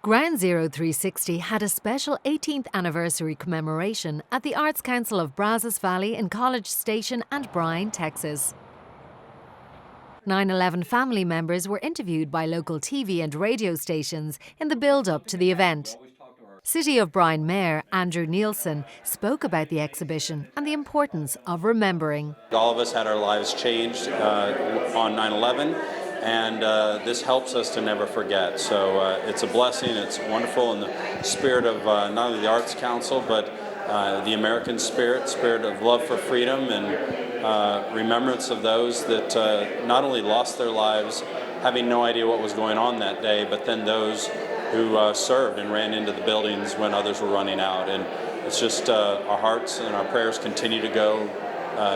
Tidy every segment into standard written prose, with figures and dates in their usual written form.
Ground Zero 360 had a special 18th anniversary commemoration at the Arts Council of Brazos Valley in College Station and Bryan, Texas. 9/11 family members were interviewed by local TV and radio stations in the build-up to the event. City of Bryan Mayor Andrew Nielsen spoke about the exhibition and the importance of remembering. All of us had our lives changed on 9/11. And this helps us to never forget. So it's a blessing, it's wonderful in the spirit of not only the Arts Council, but the American spirit of love for freedom and remembrance of those that not only lost their lives having no idea what was going on that day, but then those who served and ran into the buildings when others were running out. And it's just our hearts and our prayers continue to go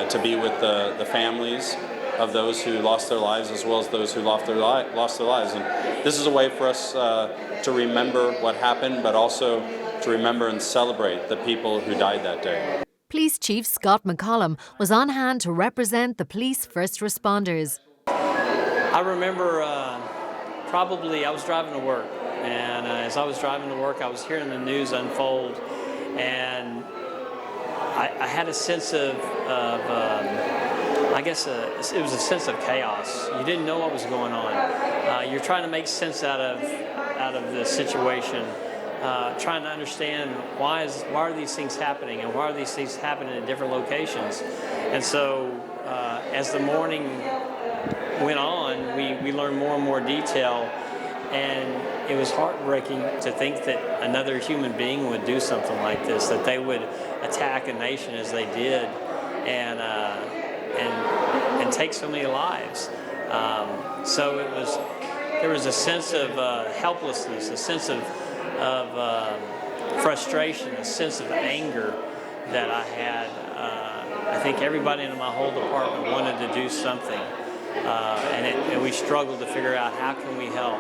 to be with the families of those who lost their lives, as well as those who lost their lives. And this is a way for us to remember what happened, but also to remember and celebrate the people who died that day. Police Chief Scott McCollum was on hand to represent the police first responders. I remember I was driving to work, and as I was driving to work, I was hearing the news unfold, and I had a sense of I guess it was a sense of chaos. You didn't know what was going on. You're trying to make sense out of the situation, trying to understand why are these things happening, and why are these things happening in different locations. And so as the morning went on, we learned more and more detail, and it was heartbreaking to think that another human being would do something like this, that they would attack a nation as they did, and take so many lives. So there was a sense of helplessness, a sense of frustration, a sense of anger that I had. I think everybody in my whole department wanted to do something, and we struggled to figure out how can we help.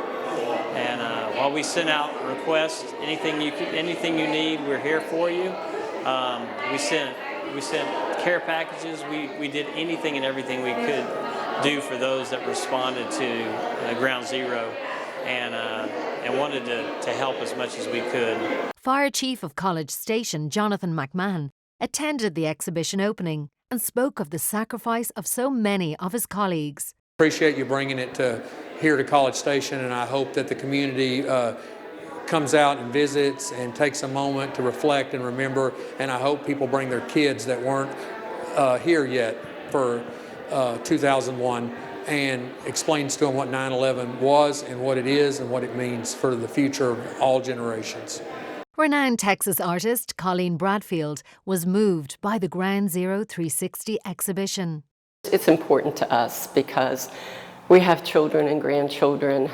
And while we sent out requests, anything you need, we're here for you. We sent care packages. We did anything and everything we could do for those that responded to Ground Zero, and wanted to help as much as we could. Fire Chief of College Station, Jonathan McMahon, attended the exhibition opening and spoke of the sacrifice of so many of his colleagues. Appreciate you bringing it here to College Station, and I hope that the community comes out and visits and takes a moment to reflect and remember, and I hope people bring their kids that weren't here yet for 2001 and explains to them what 9/11 was and what it is and what it means for the future of all generations. Renowned Texas artist Coleen Bradfield was moved by the Ground Zero 360 exhibition. It's important to us because we have children and grandchildren.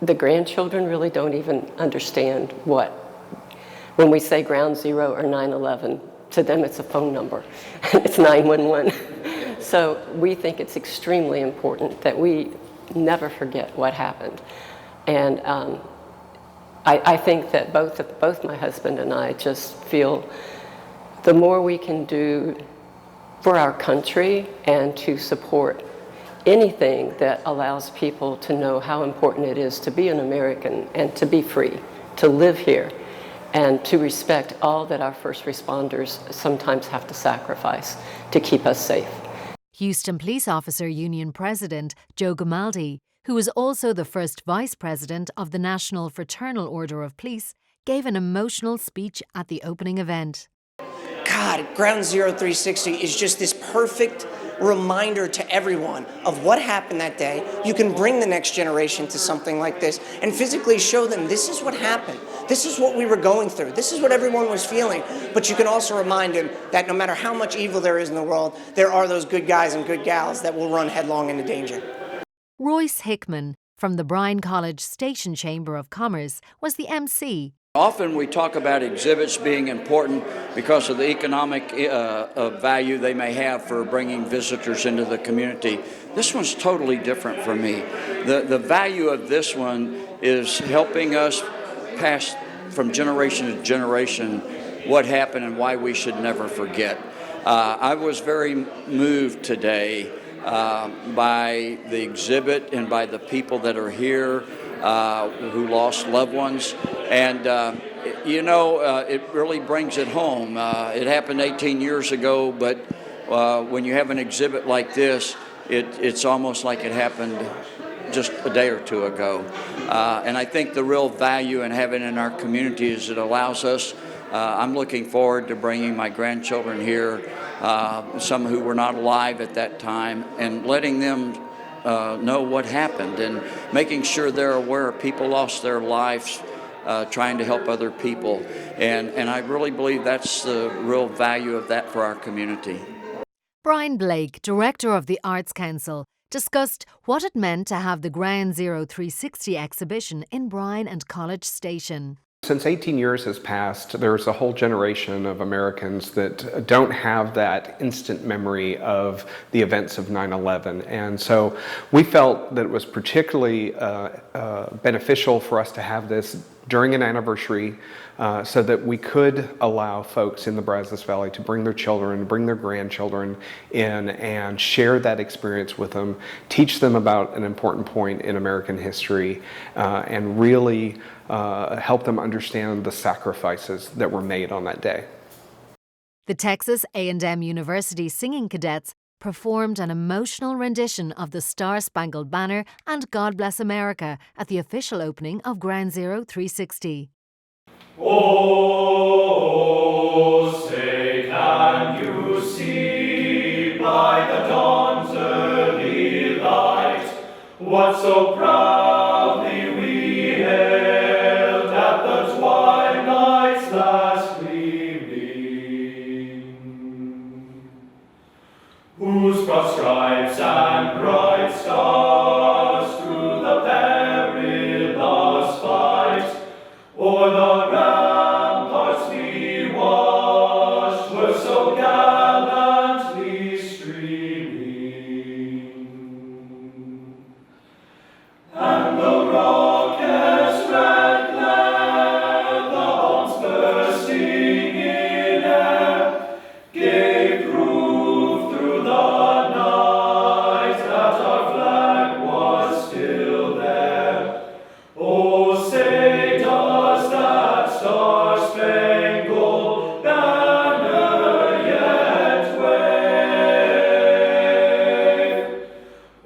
The grandchildren really don't even understand when we say Ground Zero or 9/11, to them it's a phone number, it's 911. So we think it's extremely important that we never forget what happened. And I think that both my husband and I just feel the more we can do for our country and to support anything that allows people to know how important it is to be an American and to be free, to live here, and to respect all that our first responders sometimes have to sacrifice to keep us safe. Houston Police Officer Union President Joe Gamaldi, who was also the first Vice President of the National Fraternal Order of Police, gave an emotional speech at the opening event. God, Ground Zero 360 is just this perfect reminder to everyone of what happened that day. You can bring the next generation to something like this and physically show them this is what happened. This is what we were going through. This is what everyone was feeling. But you can also remind them that no matter how much evil there is in the world, there are those good guys and good gals that will run headlong into danger. Royce Hickman from the Bryan College Station Chamber of Commerce was the MC. Often we talk about exhibits being important because of the economic value they may have for bringing visitors into the community. This one's totally different for me. The value of this one is helping us pass from generation to generation what happened and why we should never forget. I was very moved today by the exhibit and by the people that are here. who lost loved ones. And, it really brings it home. It happened 18 years ago, but when you have an exhibit like this, it's almost like it happened just a day or two ago. And I think the real value in having it in our community is it allows us, I'm looking forward to bringing my grandchildren here, some who were not alive at that time, and letting them know what happened and making sure they're aware people lost their lives trying to help other people. And I really believe that's the real value of that for our community. Brian Blake, Director of the Arts Council, discussed what it meant to have the Ground Zero 360 exhibition in Bryan and College Station. Since 18 years has passed, there's a whole generation of Americans that don't have that instant memory of the events of 9/11. And so we felt that it was particularly beneficial for us to have this during an anniversary so that we could allow folks in the Brazos Valley to bring their children, bring their grandchildren in and share that experience with them, teach them about an important point in American history, and really help them understand the sacrifices that were made on that day. The Texas A&M University singing cadets performed an emotional rendition of the Star-Spangled Banner and God Bless America at the official opening of Ground Zero 360. Oh, say can you see by the dawn's early light what so proudly we hailed at the twilight's last gleaming, whose broad stripes and bright stars through the perilous fight o'er the ramparts we watched were so gallantly streaming, and the rocket's red glare, the bombs bursting in air, gave proof through the night that our flag was still there. Oh, say does that star-spangled banner yet wave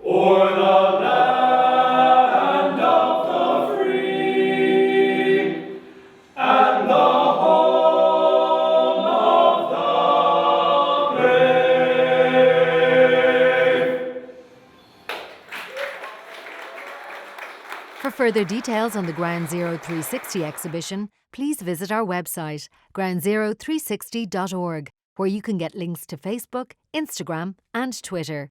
o'er the land of the free and the home of the brave? For further details on the Ground Zero 360 exhibition, please visit our website, groundzero360.org, where you can get links to Facebook, Instagram and Twitter.